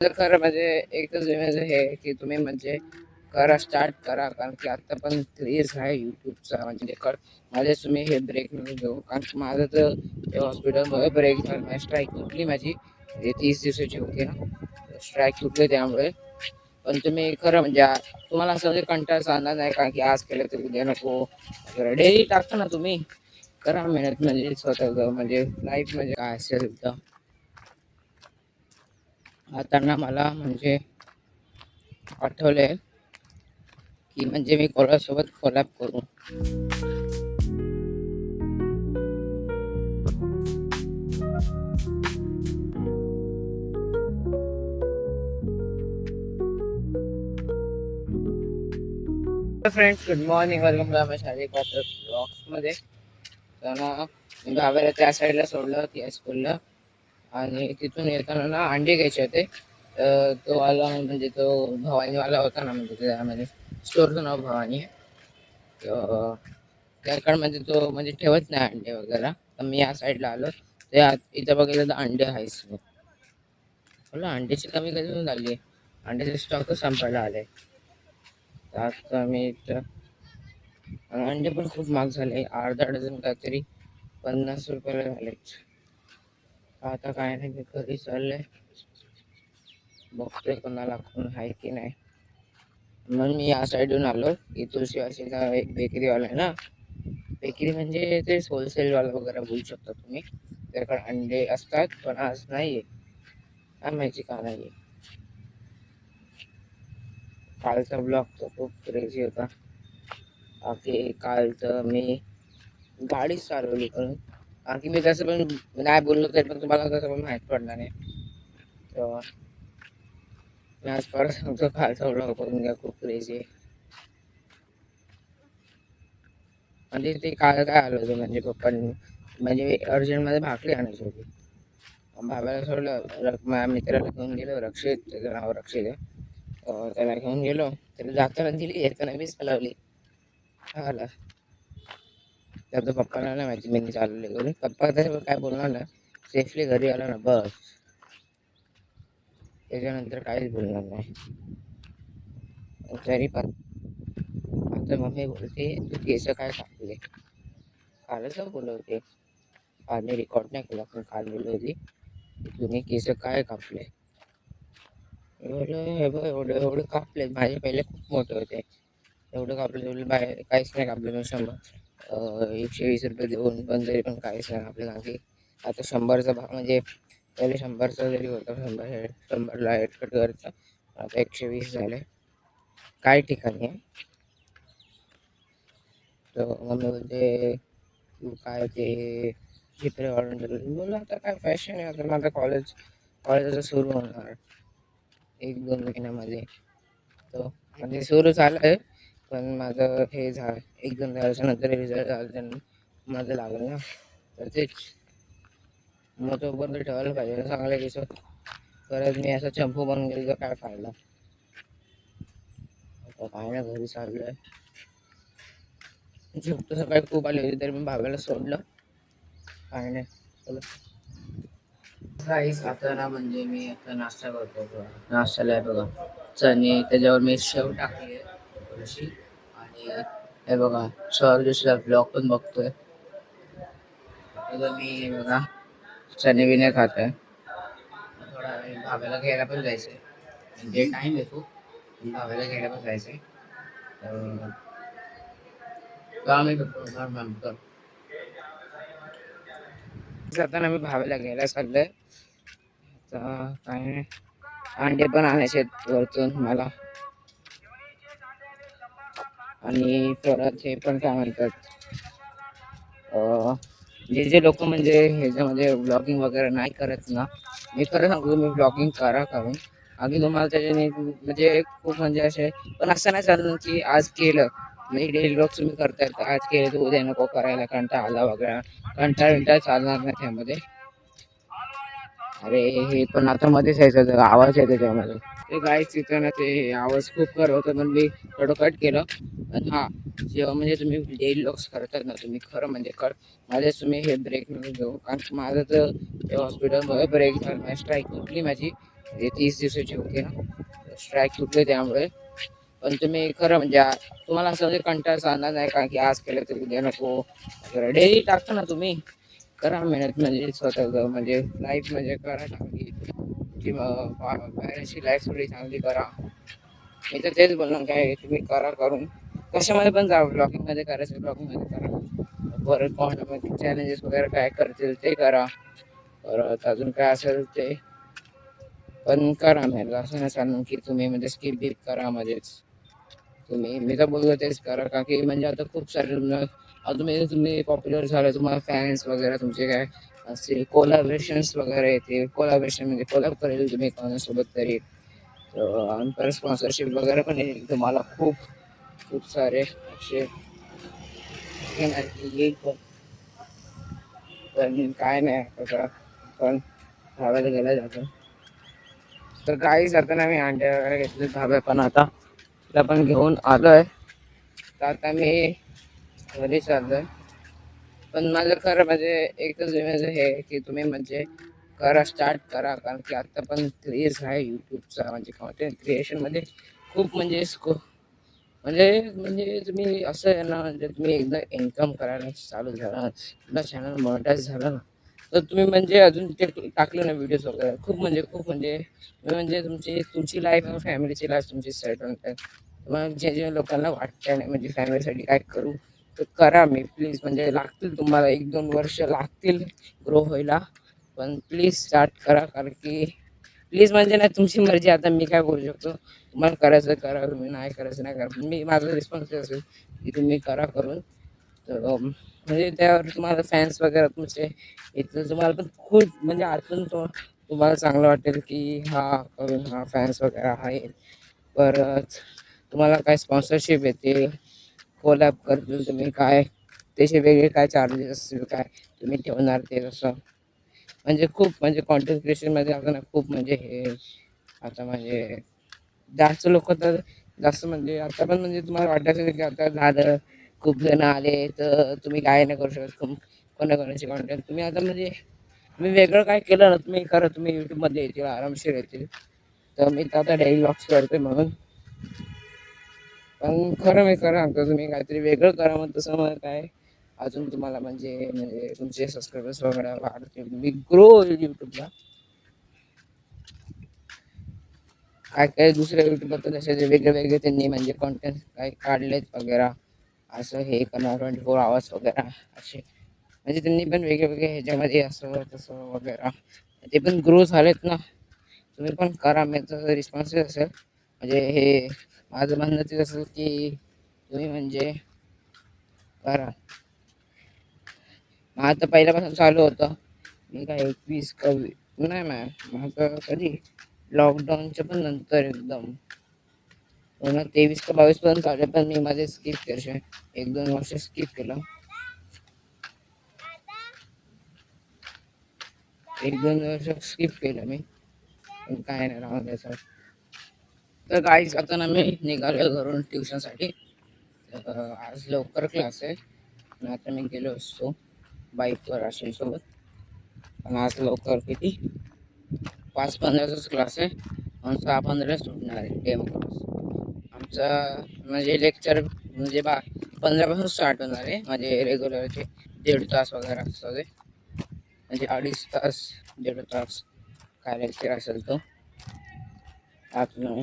तर खरं म्हणजे एकच म्हणजे हे की तुम्ही म्हणजे करा, स्टार्ट करा, कारण की आता पण क्रेज आहे युट्यूबचा. म्हणजे माझे तुम्ही हे ब्रेक नको घेऊ, कारण की माझं तर हॉस्पिटलमध्ये ब्रेक झाला, स्ट्राईक तुटली माझी. 30 दिवसाची होती ना, स्ट्राईक तुटली त्यामुळे. पण तुम्ही खरं म्हणजे तुम्हाला असं म्हणजे कंटाळा चालणार नाही, कारण की आज केलं तर उद्या नको. डेली टाकता ना तुम्ही, करा मेहनत. म्हणजे स्वतः म्हणजे लाईफ म्हणजे काय असेल तर आता ना मला म्हणजे आठवलंय की म्हणजे मी कोणासोबत कोलॅब करू. Friends, good morning, welcome to आमच्या शारीरिक ब्लॉग्समध्ये. तर ना मी भावाला त्या साईडला सोडलं त्या स्कूलला, आणि तिथून येताना ना अंडे घ्यायचे होते. तर तो आला, म्हणजे तो भवानीवाला होता ना, म्हणजे त्यामध्ये स्टोअरचं नाव भवानी आहे. तर त्याकडे म्हणजे तो म्हणजे ठेवत नाही अंडे वगैरे. तर मी या साईडला आलो, ते इथं बघितलं तर अंडे आहेच. बोला अंड्याची कमी कधी झाली, अंड्याचे स्टॉकच संपायला आले. आता मी अंडे पण खूप महाग झाले, अर्धा डझन काहीतरी 50 रुपयाला झाले. आता काय नाही, मी घरी चाललंय, बघतोय कोणाला कोण आहे की नाही. म्हणून मी या साईडून आलो की तुळशीवाशीचा एक बेकरीवाला आहे ना. बेकरी म्हणजे ते होलसेलवाला वगैरे बोलू शकता तुम्ही. त्याकडे अंडे असतात, पण आज नाहीये. काय माहिती का नाहीये. कालचा ब्लॉग तो खूप क्रेझी होता. काल तर मी गाडीच चालवली करून, कारण की मी तसं पण नाही बोललो तरी पण तुम्हाला तसं पण माहीत पडणार नाही. तर मी आज परत सांगतो, कालचा व्लॉग करून घ्या, खूप क्रेझी आहे. म्हणजे ते काल काय आलं होतं, म्हणजे पप्पांनी म्हणजे अर्जंटमध्ये भाकरी आणायची होती. भावाला सोडलं, माझ्या मित्राला घेऊन गेलो, रक्षित, त्याचं नाव रक्षित आहे. त्याला घेऊन गेलो, त्याला जाताना दिली, येताना मीच चालवली. आला त्याचा पप्पाला नाही माहिती मी चालवले करून. पप्पा त्याच्यावर काय बोलणार ना, सेफली घरी आला ना बस, त्याच्यानंतर काहीच बोलणार नाही. तरी पण आता मम्मी बोलते तू केस काय कापले. कालच बोलत होते, काल मी रेकॉर्ड नाही केला, पण काल बोलत होती तुम्ही केस काय कापले. एवढं हे बघ, एवढं एवढं कापले माझे, पहिले खूप मोठे होते. एवढं कापलं तेवढं बाहेर काहीच नाही कापलं मी. 100-120 रुपये देऊन पण तरी पण काहीच नाही कापलं, कारण की आता 100चा भाव म्हणजे पहिले 100चा जरी होता, 100ला हेडकट करायचा, आता 120 झाले काही ठिकाणी आहे. तर मम्मी बोलते तू काय ते चित्र वाढून ठेवलं. बोललो आता काय फॅशन आहे, आता माझं कॉलेज सुरू होणार 1-2 महिन्यामध्ये. तर म्हणजे सुरू झालंय, पण माझं हे झालं 1-2 दिवसाच्या नंतर रिझल्ट झाला, तर माझं लागलं ना. तर तेच मग तो बंद ठेवायला पाहिजे चांगल्या केस. परत मी असं चंपू बनून गेलो तर काय फायदा. आता काय ना, घरी चाललंय. झोप तर सकाळी खूप आली होती, तरी मी भावाला सोडलं. काय नाही, चला काहीच. आता ना म्हणजे मी आता नाश्ता करतो बघा. नाश्त्याला आहे बघा चणे, त्याच्यावर मी शेव टाकली आहे थोडीशी. आणि हे बघा, दुसरा ब्लॉग पण बघतोय. आता मी बघा चणे बिणे खात आहे. थोडा भावाला घ्यायला पण जायचंय, म्हणजे टाइम येतो, भावाला घ्यायला पण जायचंय. तर काम आहे करतो. जाताना मी भावाला घ्यायला चाललंय. तर काय नाही, अंडे पण आणायचे वरतून मला. आणि परत हे पण काय म्हणतात, जे जे लोक म्हणजे ह्याच्यामध्ये ब्लॉगिंग वगैरे नाही करत ना, मी खरं सांगतो मी ब्लॉगिंग करा, कारण आधी तुम्हाला त्याच्याने म्हणजे खूप म्हणजे असे. पण असं नाही चाललं की आज केलं मी डेली ब्लॉग तुम्ही करतायत, आज केलं तर उद्या नको करायला, कंटाळा आला वगैरे. कंटाळा चालणार नाही त्यामध्ये. अरे हे पण आता मध्येच यायचं आवाज आहे त्याच्यामध्ये. ते गाईच तिथं ना, ते आवाज खूप करत होतं, पण मी थोडं कट केलं. पण हा, जेव्हा म्हणजे तुम्ही डेली ब्लॉग्स करतात ना, तुम्ही खरं म्हणजे माझे तुम्ही हे ब्रेक नको घेऊ, कारण माझं तर हॉस्पिटलमध्ये ब्रेक झाला, स्ट्राईक तुटली माझी. म्हणजे 30 दिवसाची होती ना, स्ट्राईक सुटले त्यामुळे. पण तुम्ही खरं म्हणजे तुम्हाला असं म्हणजे कंटाळा चालणार नाही का की आज केलं तर उद्या नको. डेली टाकता ना तुम्ही, करा मेहनत म्हणजे स्वतः म्हणजे लाईफ म्हणजे करा चांगली, पॅरेंट्सची लाईफ थोडी चांगली करा. मी तर तेच बोलणार काय तुम्ही करा, करून कशामध्ये पण जा, ब्लॉगिंग मध्ये करायचं ब्लॉगिंग मध्ये करा, परत चॅलेंजेस वगैरे काय करतील ते करा, परत अजून काय असेल ते पण करा. मेहनत असं नाही चालणार की तुम्ही म्हणजे स्किप बिप करा मध्येच. तुम्ही मी तर बोलतो तेच करा, का की म्हणजे आता खूप सारे तुम्ही पॉप्युलर झाले, तुम्हाला फॅन्स वगैरे तुमचे काय असतील, कोलॅबरेशन्स वगैरे येतील. कोलॅबरेशन म्हणजे कोलॅब करेल तुम्ही कोणासोबत तरी, परत स्पॉन्सरशिप वगैरे पण येईल तुम्हाला खूप खूप सारे असे येईल. पण काय नाही आता पण धावायला गेला जातो. तर काही जाताना मी अंडे वगैरे घेतले धाबे, पण आता तिला पण घेऊन आलोय. तर आता मी घरी चाललोय. पण माझं खरं म्हणजे एकच म्हणजे हे की तुम्ही म्हणजे करा, स्टार्ट करा, कारण की आता पण क्रेज आहे युट्यूबचा, म्हणजे कॉन्टेंट क्रिएशन मध्ये खूप म्हणजे म्हणजे म्हणजे तुम्ही असं आहे ना, म्हणजे तुम्ही एकदा इन्कम करायला चालू झाला, एकदा चॅनल मॉनिटाईज झाला ना, तर तुम्ही म्हणजे अजून ते टाकले ना व्हिडिओज वगैरे, खूप म्हणजे म्हणजे तुमची लाईफ आणि फॅमिलीची लाईफ तुमची सेट होते. मग जे जे लोकांना वाटतं नाही म्हणजे फॅमिलीसाठी काय करू, तर करा. मी प्लीज म्हणजे लागतील तुम्हाला 1-2 वर्ष लागतील ग्रो व्हायला, पण प्लीज स्टार्ट करा. कारण की प्लीज म्हणजे नाही, तुमची मर्जी. आता मी काय बोलू शकतो, तुम्हाला करायचं करा, तुम्ही नाही करायचं नाही करा. मी माझा रिस्पॉन्स असेल की तुम्ही करा करून. तर म्हणजे त्यावर तुम्हाला फॅन्स वगैरे तुमचे इथं तुम्हाला पण खूप म्हणजे आतून तुम्हाला चांगलं वाटेल की हा करून हा फॅन्स वगैरे आहे. परत तुम्हाला काय स्पॉन्सरशिप येते, कोलॅब करतील तुम्ही, काय त्याचे वेगळे काय चार्जेस असतील काय तुम्ही ठेवणार ते तसं. म्हणजे खूप म्हणजे कॉन्टेंट क्रिएशनमध्ये आता ना खूप म्हणजे हे आता म्हणजे जास्त लोक तर जास्त म्हणजे आता पण म्हणजे तुम्हाला वाटायचं की आता झालं खूप जण आले तर तुम्ही काय नाही करू शकत, कोणाचे कॉन्टेंट तुम्ही आता म्हणजे तुम्ही वेगळं काय केलं ना, तुम्ही खरं तुम्ही यूट्यूबमध्ये येतील, आरामशीर येतील. तर मी तर आता डेली व्लॉग्स करते म्हणून. पण खरं मी खरं सांगतो, तुम्ही काहीतरी वेगळं करा, मग तसं मग काय अजून तुम्हाला म्हणजे म्हणजे तुमचे सबस्क्रायबर्स वगैरे वाढतील, तुम्ही ग्रो होईल यूट्यूबला. काय काय दुसऱ्या युट्यूबवर तर तसे वेगळे त्यांनी म्हणजे कॉन्टेंट काय काढलेत वगैरे, असं हे करणार 24 आवर्स वगैरे असे, म्हणजे त्यांनी पण वेगळे ह्याच्यामध्ये असं तसं वगैरे, ते पण ग्रो झालेत ना. तुम्ही पण करा, माझा रिस्पॉन्स असेल. म्हणजे हे माझं म्हणणं तेच असेल की तुम्ही म्हणजे करा. माझं पहिल्यापासून चालू होतं. मी काय 21 कवी नाही माझं कधी लॉकडाऊनच्या पण नंतर एकदम 2023 का 22 पर्यंत चालू, पण मी मध्ये स्किप केलं, 1-2 वर्ष स्किप केलं. 1-2 वर्ष स्किप केलं मी, पण काय नाही राहून द्यायचं. तर काहीच आता ना मी निघालो घरून ट्युशनसाठी. आज लवकर क्लास आहे, आणि आता मी गेलो असतो बाईकवर आशिषसोबत. पण आज लवकर किती 5:15च क्लास आहे, आणि 6:15 सुटणार आहे डेमो क्लास आमचा. म्हणजे लेक्चर म्हणजे 15 पासून स्टार्ट होणार आहे, म्हणजे रेग्युलरचे 1.5 तास वगैरे असतं ते, म्हणजे 2.5 तास 1.5 तास काय लेक्चर असेल तो. आता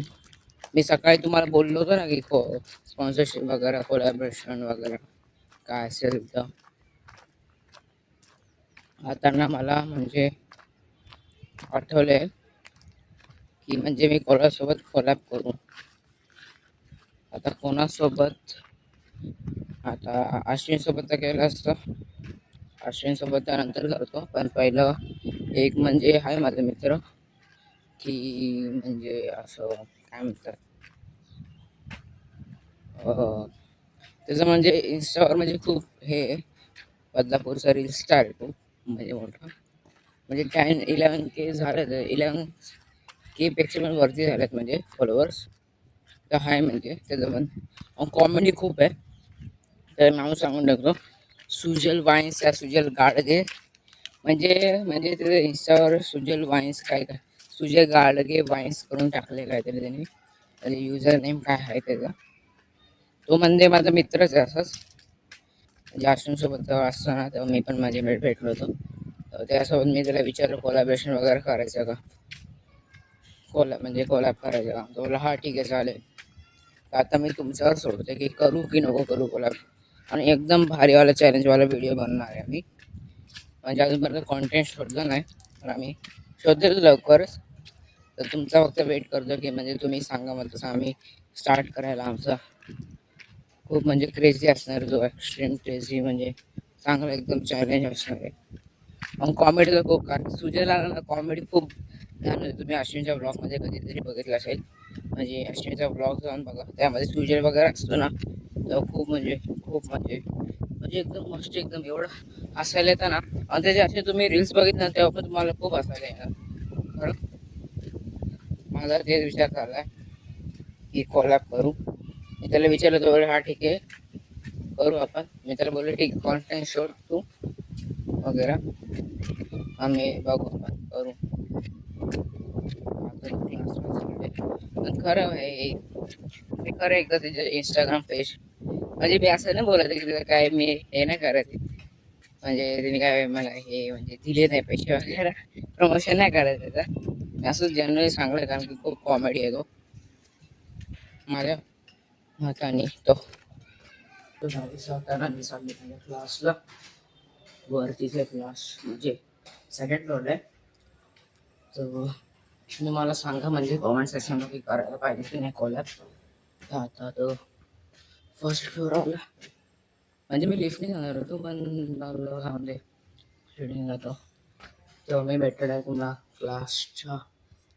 मी सकाळी तुम्हाला बोललो होतो ना की स्पॉन्सरशिप वगैरे कोलॅबरेशन वगैरे काय असेल तर. आता ना मला म्हणजे आठवलंय की म्हणजे मी कोणासोबत कोलॅब करू. आता कोणासोबत, आता अश्विन सोबत तर केलं असतं, अश्विन सोबत त्यानंतर करतो. पण पहिलं एक म्हणजे आहे माझा मित्र की म्हणजे असं काय म्हणतात, त्याचं म्हणजे इन्स्टावर म्हणजे खूप हे बदलापूरचा रील स्टार आहे खूप म्हणजे मोठा, म्हणजे 11K झालेत, 11K पेक्षा पण वरती झालेत म्हणजे फॉलोअर्स. तर आहे म्हणजे त्याचं पण कॉमेडी खूप आहे. तर नाव सांगून टाकतो, सुजल वाईन्स या सुजल गाडगे, म्हणजे म्हणजे त्याचं इन्स्टावर सुजल वाईन्स काय काय सुजय गाडगे वाईन्स करून टाकले काहीतरी त्यांनी, आणि युजर नेम काय आहे त्याचा. तो म्हणजे माझा मित्रच आहे असंच, म्हणजे आश्रमसोबत असताना तेव्हा मी पण माझी भेटलो होतो. त्यासोबत मी त्याला विचारलं कोलॅबरेशन वगैरे करायचं का, म्हणजे कोलॅब करायचं का. तो बोला हा ठीक आहे चालेल. आता मी तुमच्यावर सोडते की करू की नको करू कोलॅब. आणि एकदम भारीवाला चॅलेंजवाला व्हिडिओ बनणार आहे मी. म्हणजे अजूनपर्यंत कॉन्टेंट शोधलं नाही, पण आम्ही शोधेल लवकरच. तर तुमचा फक्त वेट करतो की म्हणजे तुम्ही सांगा मला, तसं आम्ही स्टार्ट करायला. आमचा खूप म्हणजे क्रेझी असणार, जो एक्स्ट्रीम क्रेझी म्हणजे चांगला एकदम चॅलेंज असणार आहे. मग कॉमेडीला खूप, कारण सुजयला कॉमेडी खूप म्हणजे तुम्ही अश्विनच्या ब्लॉगमध्ये कधीतरी बघितलं असेल. म्हणजे अश्विनचा ब्लॉग जाऊन बघा, त्यामध्ये सुजय वगैरे असतो ना, तेव्हा खूप म्हणजे एकदम मस्त, एकदम एवढं हसायला येतं ना. आणि त्याचे असे तुम्ही रील्स बघितलं तेव्हा पण तुम्हाला खूप हसायला येणार. खरं माझा तेच विचार झालाय की कोलॅब करू. मी त्याला विचारलं तो हा ठीक आहे करू आपण. मी त्याला बोललो ठीक आहे, कॉन्टेंट शोध तू वगैरे, आम्ही बघू आपण करू. पण खरं आहे ते, खरं एकदा त्याच्या इंस्टाग्राम पेज, म्हणजे मी असं नाही बोलत की तिला काय मी हे नाही करायचं, म्हणजे तिने काय मला हे म्हणजे दिले नाही पैसे वगैरे, प्रमोशन नाही करायचं त्याचं. मी असंच जनरली सांगलं, कारण की खूप कॉमेडी आहे तो माझ्या मताने. तो स्वतःला मी सांगितलं क्लासला, वरतीचे क्लास म्हणजे सेकंड फ्लोअर आहे. तर तुम्ही मला सांगा म्हणजे कॉमेंट सेक्शनमध्ये करायला पाहिजे की नाही कॉलॅब. आता तो फर्स्ट फ्लोअर आला, म्हणजे मी लिफ्टने जाणार होतो पण लागलो म्हणजे शिडिंग जातो. तेव्हा मी भेटलेला आहे तुम्हाला क्लासच्या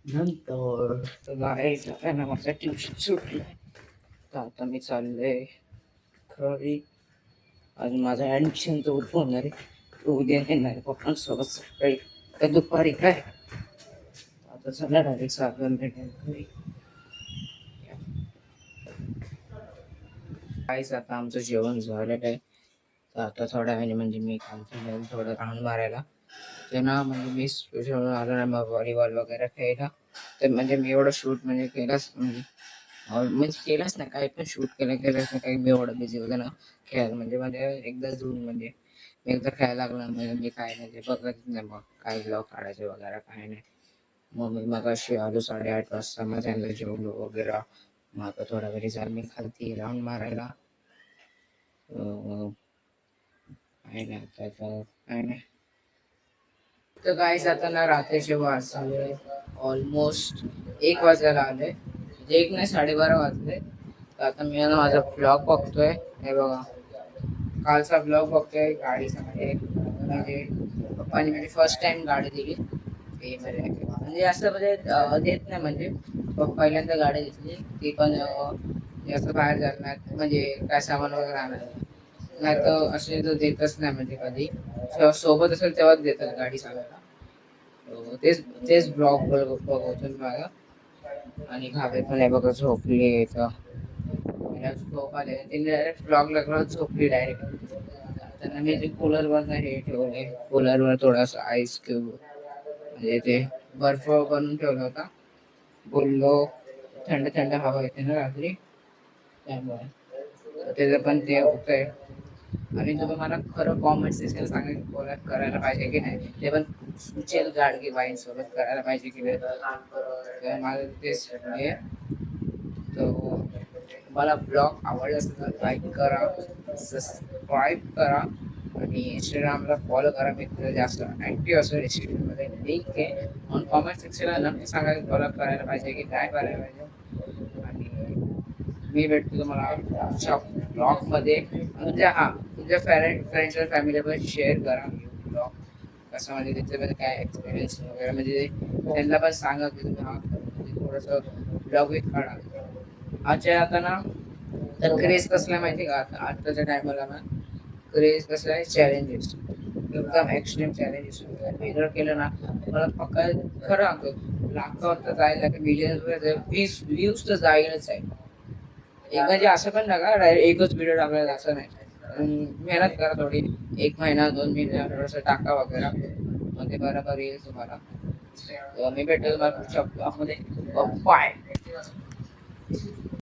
नंतर. तर जायचं ना, माझं ट्युशन सुटलं. तर आता मी चाललोय घरी. आणि माझा ॲडमिशन तर उद्या होणार आहे, तो उद्या येणार आहे पप्पांसोबत सकाळी तर दुपारी काय. आता चला डायरेक्ट साधन भेटेल घरी. काहीच आता आमचं जेवण झालेलं आहे. तर आता थोड्या वेळाने म्हणजे मी खालती थोडं राऊंड मारायला. ते ना म्हणजे मी स्पेशल आलो ना मग व्हॉलीबॉल वगैरे खेळायला. तर म्हणजे मी एवढं शूट म्हणजे केलंच म्हणजे केलंच नाही, काही पण शूट केलंच नाही काही. मी एवढं बिझी होतं ना खेळायला, म्हणजे एकदा जुळून म्हणजे मी एकदा खेळायला लागलो म्हणजे मी काय म्हणजे बघत नाही मग काय ब्लॉग काढायचे वगैरे काही नाही. मग मी मग अशी आलो 8:30 वाजता, मग त्यांना जेवलो वगैरे. मग आता थोड्या वेळी जाईल मी खालती राऊंड मारायला. काय नाही काय नाही. तर काय जाताना रात्रीचे वाज झाले, ऑलमोस्ट 1 वाजायला आले, म्हणजे 1 नाही 12:30 वाजले. तर आता मी ना माझा ब्लॉग बघतोय. हे बघा कालचा ब्लॉग बघतोय गाडीचा, म्हणजे पप्पानी म्हणजे फर्स्ट टाइम गाडी दिली ते म्हणजे असं म्हणजे देत नाही, म्हणजे पहिल्यांदा गाडी घेतली ती पण असं बाहेर जात नाही, म्हणजे काय सामान वगैरे आणायला नाही तर असे तर देतच नाही, म्हणजे कधी जेव्हा सोबत असेल तेव्हाच देतात गाडी चालवायला. तेच तेच ब्लॉग बघतो मला. आणि भावे पण आहे बघा झोपली. तर झोप आले तिने डायरेक्ट ब्लॉग लागला, झोपली डायरेक्ट. त्यांना मी ते कूलरवर हे ठेवले, कूलरवर थोडासा आईस क्यूब म्हणजे ते बर्फ बनवून ठेवला होता. बोललो थंड थंड हवा येते ना रात्री, त्यामुळे त्याचं पण ते होतंय. आणि तुम्ही मला खरं कॉमेंट सेक्शन सांगा की कोलॅब करायला पाहिजे की नाही, ते पण सुचेल गाडगे बाईं सोबत करायला पाहिजे की नाही. तर माझं तेच आहे. तर मला ब्लॉग आवडला असेल तर लाईक करा, सबस्क्राईब करा आणि इंस्टाग्रामला फॉलो करा. मी तिथे जास्त ॲक्टिव्ह असेल इंस्टाग्राममध्ये, लिंक आहे. म्हणून कॉमेंट सेक्शनला नक्की सांगा की फॉलो करायला पाहिजे की काय करायला पाहिजे. आणि मी भेटतो तुम्हाला पुढच्या ब्लॉगमध्ये. म्हणजे तुमच्या फ्रेंड्स आणि फॅमिलीवर शेअर करा ब्लॉग कसं, म्हणजे त्याच्यामध्ये काय एक्सपिरियन्स वगैरे, म्हणजे त्यांना पण सांगा की तुम्ही म्हणजे थोडंसं ब्लॉग एक काढा. आता ना तर क्रेज कसला आहे माहिती का, आताच्या टायमाला ना क्रेज कसं आहे, चॅलेंजेस एकदम एक्स्ट्रीम चॅलेंजेस वेगळं केलं ना मला पक्का खरं सांगतो लाखावर तर जायला की मिलियन्स व्ह्यूज तर जाईलच आहे. एक म्हणजे असं पण नका डायरेक्ट एकच व्हिडिओ टाकायला, असं नाही. मेहनत करा थोडी, 1 महिना 2 महिने थोडंसं टाका वगैरे, मग ते बरोबर येईल तुम्हाला. मी भेटतो तुम्हाला पुढच्या ब्लॉगमध्ये. बाय.